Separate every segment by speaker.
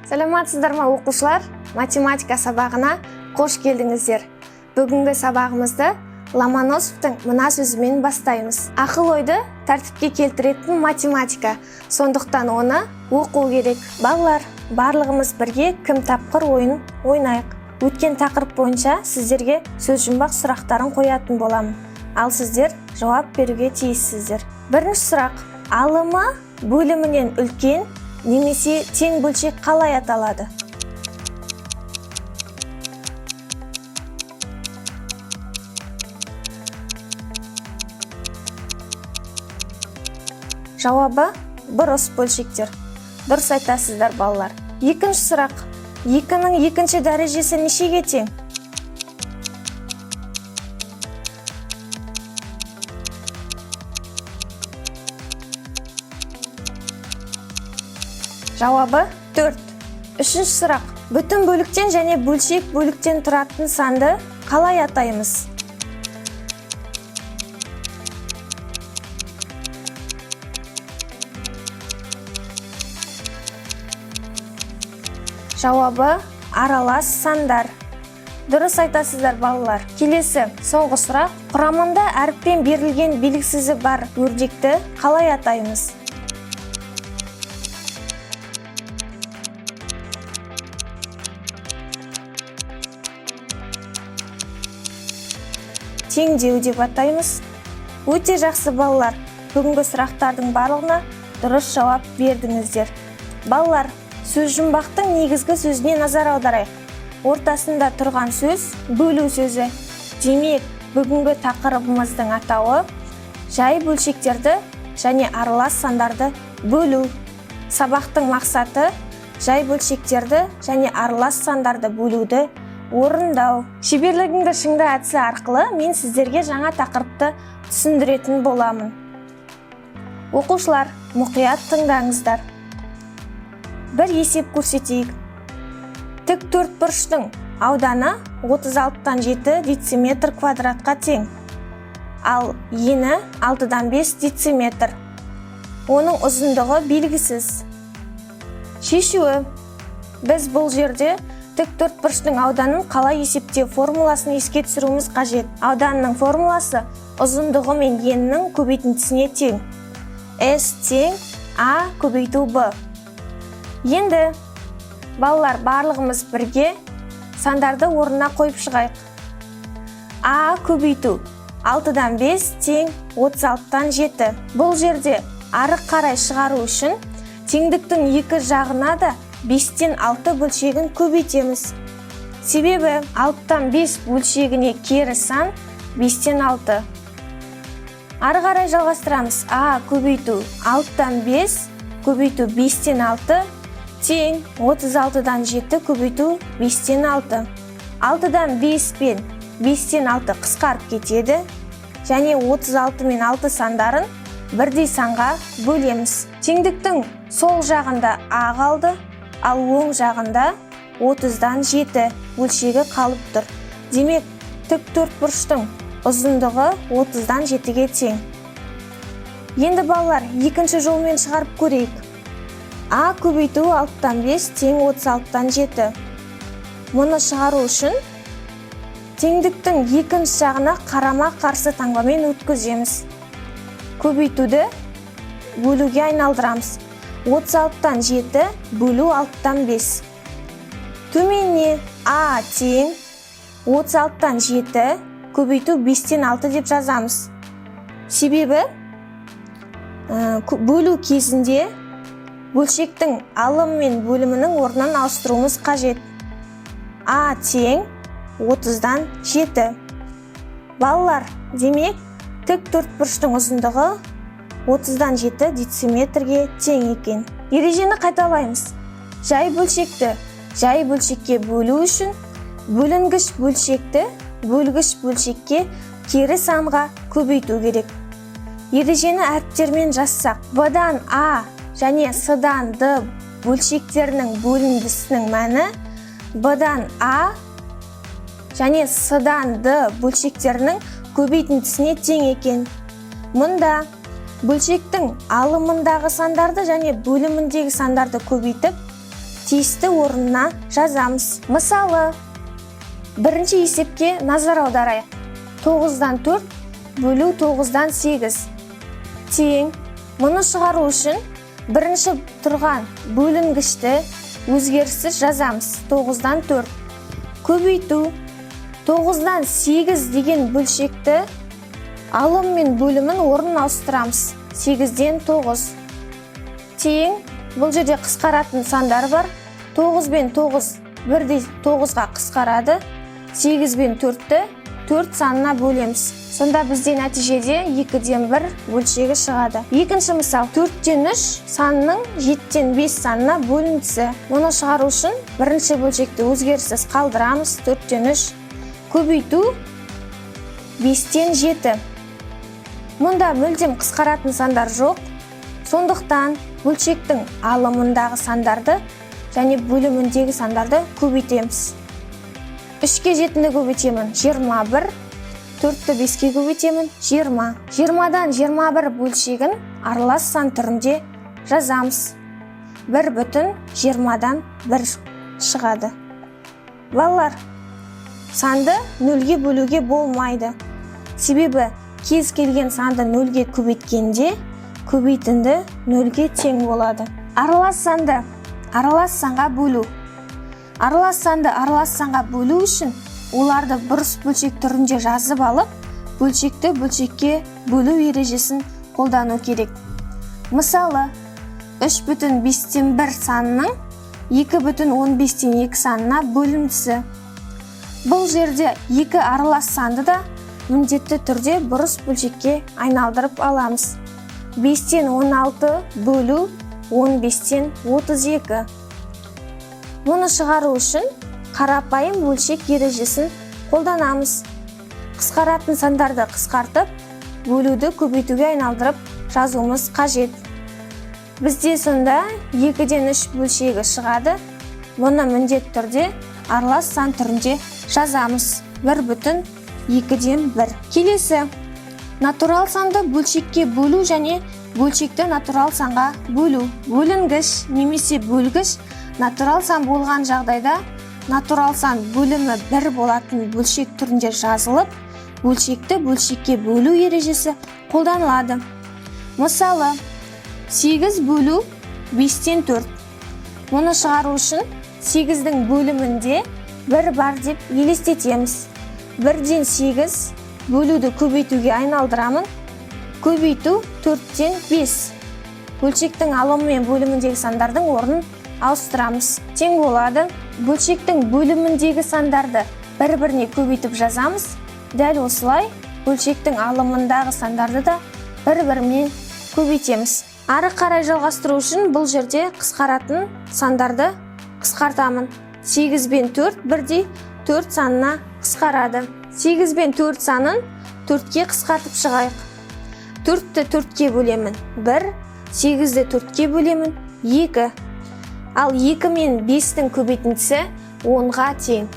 Speaker 1: Саламатсыздар ма оқушылар? Математика сабағына қош келдіңіздер. Бүгінгі сабағымызды Ломоносовтың мына сөзімен бастаймыз. Ақыл ойды тәртіпке келтіретін математика. Сондықтан оны оқу керек. Балалар, барлығымыз бірге кім тапқыр ойын ойнайық. Өткен тақырып бойынша сіздерге сөз жұмбақ сұрақтарын қоятын боламын. Ал сіздер жауап беруге тиіссіздер. Бірінші сұрақ: алымы бөлімінен үлкен немесе тең бөлшек қалай аталады? Жауабы бұрыс бөлшектер. Дұрыс айтасыздар балалар. Екінші сұрақ: 2-ның екінші дәрежесі нешеге тең? Жауабы 4. Үшінші сұрақ: бүтін бөліктен және бөлшек бөліктен тұратын санды қалай атаймыз? Жауабы аралас сандар. Дұрыс айтасыздар балалар. Келесі, соңғы сұрақ: құрамында әріппен берілген белгісізі бар өрнекті қалай атаймыз? Теңдеу деп атаймыз. Өте жақсы балалар. Бүгінгі сұрақтардың барлығына дұрыс жауап бердіңіздер. Балалар, сөз жұмбақтың негізгі сөзіне назар аударайық. Ортасында тұрған сөз бөлу сөзі. Демек, бүгінгі тақырыбымыздың атауы жай бөлшектерді және аралас сандарды бөлу. Сабақтың мақсаты жай бөлшектерді және аралас сандарды бөлуді орындау. Шеберлігіңді шыңда әдісі арқылы мен сіздерге жаңа тақырыпты түсіндіретін боламын. Оқушылар, мұқият тыңдаңыздар. Бір есеп көрсетейік. Тік төртбұрыштың ауданы 36-тан 7 дециметр квадратқа тең. Ал ені 6-дан 5 дециметр. Оның ұзындығы белгісіз. Шешуі: біз бұл жерде тік төртбұрыштың ауданын қалай есептеу формуласын еске түсіруіміз қажет. Ауданның формуласы ұзындығы мен енінің көбейтіндісіне тең. S тең А көбейту Б. Енді балалар, барлығымыз бірге сандарды орнына қойып шығайық. А көбейту 6-дан 5 тең 36-тан 7. Бұл жерде ары қарай шығару үшін теңдіктің екі жағына да 5-тен 6 бөлшегін көбейтеміз. Себебі 6-тан 5 бөлшегіне кері сан 5-тен 6. Ары қарай жалғастырамыз. А көбейту 6-тан 5 көбейту 5-тен 6 тең 36-дан 7 көбейту 5-тен 6. 6-дан 5 пен 5-тен 6 қысқарып кетеді және 36 мен 6 сандарын бірдей санға бөлеміз. Теңдіктің сол жағында А қалды, ал оң жағында 30-дан 7 бөлшегі қалып тұр. Демек, тік төртбұрыштың ұзындығы 30-дан 7-ге тең. Енді балалар, екінші жолмен шығарып көрейік. А көбейту 6-тан 5 тең 36-тан 7. Мұны шығару үшін теңдіктің екінші жағына қарама-қарсы таңбамен өткіземіз. Көбейтуді бөлуге айналдырамыз. 36-тан 7 бөлу 6-тан 5. Төменне А тең 36-тан 7 көбейту 5-тен 6 деп жазамыз. Себебі бөлу кезінде бөлшектің алымы мен бөлімінің орнын ауыстыруымыз қажет. А тең 30-дан 7. Балалар, демек, тік төртбұрыштың ұзындығы 30-дан 7 дециметрге тең екен. Ережені қайталаймыз. Жай бөлшекті жай бөлшекке бөлу үшін бөлінгіш бөлшекті бөлгіш бөлшекке кері санға көбейту керек. Ережені әріптермен жазсақ: Б-дан А және С-дан Д бөлшектерінің бөліндісінің мәні Б-дан А және С-дан Д бөлшектерінің көбейтіндісіне тең екен. Мұнда бөлшектің алымындағы сандарды және бөліміндегі сандарды көбейтіп, тиісті орнына жазамыз. Мысалы, бірінші есепке назар аударайық. 9-дан 4 бөлу 9-дан 8 тең. Мұны шығару үшін бірінші тұрған бөлінгішті өзгеріссіз жазамыз. 9-дан 4. Көбейту 9-дан 8 деген бөлшекті алым мен бөлімін орнын ауыстырамыз. 8-ден 9 тең. Бұл жерде қысқаратын сандар бар. 9 бен 9 бірдей 9-ға қысқарады. 8 бен 4-ті 4 санына бөлеміз. Сонда бізде нәтижеде 2-ден 1 бөлшегі шығады. Екінші мысал, 4-тен 3 санының 7-тен 5 санына бөлінісі. Мұны шығару үшін бірінші бөлшекті өзгеріссіз қалдырамыз. 4-тен 3. Көбейту 5-тен 7. Мұнда мүлдем қысқаратын сандар жоқ. Сондықтан бөлшектің алымындағы сандарды және бөліміндегі сандарды көбейтеміз. 3-ке 7-ні көбейтемін 21, 4-ті 5-ке көбейтемін 20. 20-дан 21 бөлшегін аралас сан түрінде жазамыз. 1/20-дан 1 шығады. Балалар, санды 0-ге бөлуге болмайды. Себебі кез келген санды 0-ге көбейткенде көбейтінді 0-ге тең болады. Аралас санды аралас санға бөлу. Аралас санды аралас санға бөлу үшін оларды бұрыс бөлшек түрінде жазып алып, бөлшекті бөлшекке бөлу ережесін қолдану керек. Мысалы, 3/5-тен 1 санының 2/15-тен 2 санына бөлінісі. Бұл жерде екі аралас санды да міндетті түрде бұрыс бөлшекке айналдырып аламыз. 5-тен 16 бөлу 15-тен 32. Мұны шығару үшін қарапайым бөлшек ережесін қолданамыз. Қысқаратын сандарды қысқартып, бөлуді көбейтуге айналдырып жазуымыз қажет. Бізде сонда 2-ден 3 бөлшегі шығады. Мұны міндетті түрде аралас сан түрінде жазамыз. 1/2-ден 1. Келесі, натурал санды бөлшекке бөлу және бөлшекті натурал санға бөлу. Бөлінгіш немесе бөлгіш натурал сан болған жағдайда натурал сан бөлімі 1 болатын бөлшек түрінде жазылып, бөлшекті бөлшекке бөлу ережесі қолданылады. Мысалы, 8 бөлу 5-тен 4. Мұны шығару үшін 8-дің бөлімінде 1 бар деп елестетеміз. 1-ден 8 бөлуді көбейтуге айналдырамын. Көбейту 4-тен 5. Бөлшектің алымы мен бөліміндегі сандардың орнын ауыстырамыз. Тең болады. Бөлшектің бөліміндегі сандарды бір-біріне көбейтіп жазамыз. Дәл осылай бөлшектің алымындағы сандарды да бір-бірімен көбейтеміз. Ары қарай жалғастыру үшін бұл жерде қысқаратын сандарды қысқартамын. 8 бен 4 бірдей 4 санына қысқарады. 8 бен 4 санын 4-ке қысқартып шығайық. 4-ті 4-ке бөлемін 1, 8-ді 4-ке бөлемін 2. Ал 2 мен 5-тің көбейтіндісі 10-ға тең.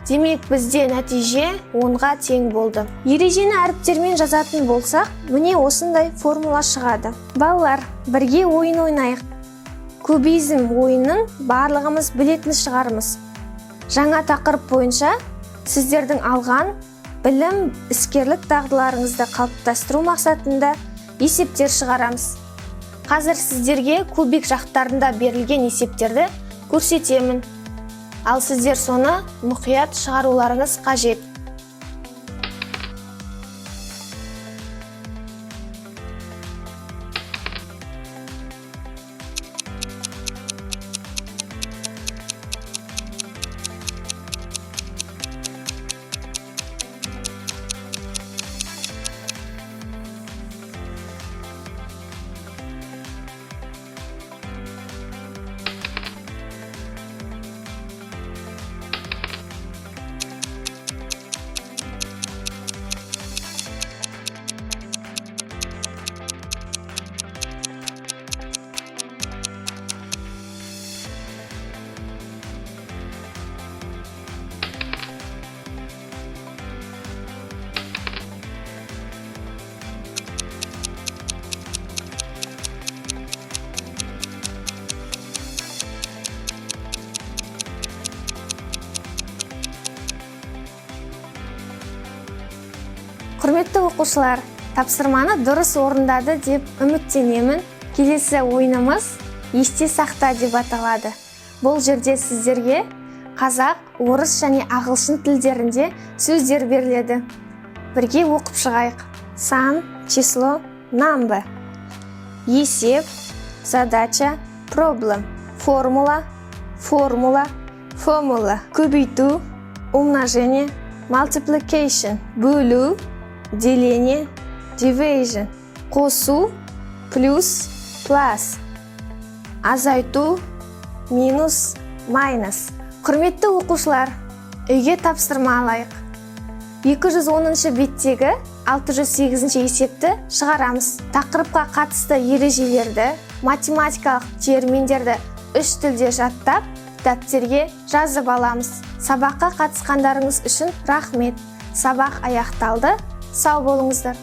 Speaker 1: Демек бізде нәтиже 10-ға тең болды. Ережені әріптермен жазатын болсақ, міне осындай формула шығады. Балалар, бірге ойын ойнайық. Кубизм ойынын барлығымыз білетін шығармыз. Жаңа тақырып бойынша сіздердің алған білім, іскерлік дағдыларыңызды қалыптастыру мақсатында есептер шығарамыз. Қазір сіздерге кубик жақтарында берілген есептерді көрсетемін. Ал сіздер соны мұқият шығаруларыңыз қажет. оқушылар, тапсырманы дұрыс орындады деп үміттенемін. Келесі ойынымыз есте сақта деп аталады. Бұл жерде сіздерге қазақ, орыс және ағылшын тілдерінде сөздер беріледі. Бірге оқып шығайық. Сан, число, number. Есеп, задача, problem. Формула, формула, формула. Көбейту, умножение, multiplication. Бөлу, деление, division. Қосу, плюс, plus. Азайту, минус, minus. Құрметті оқушылар, үйге тапсырма алайық. 210 беттегі 608 есепті шығарамыз. Тақырыпқа қатысты ережелерді, математикалық терминдерді 3 тілде жаттап, дәптерге жазып аламыз. Сабаққа қатысқандарыңыз үшін рахмет. Сабақ аяқталды. Сау болыңыздар.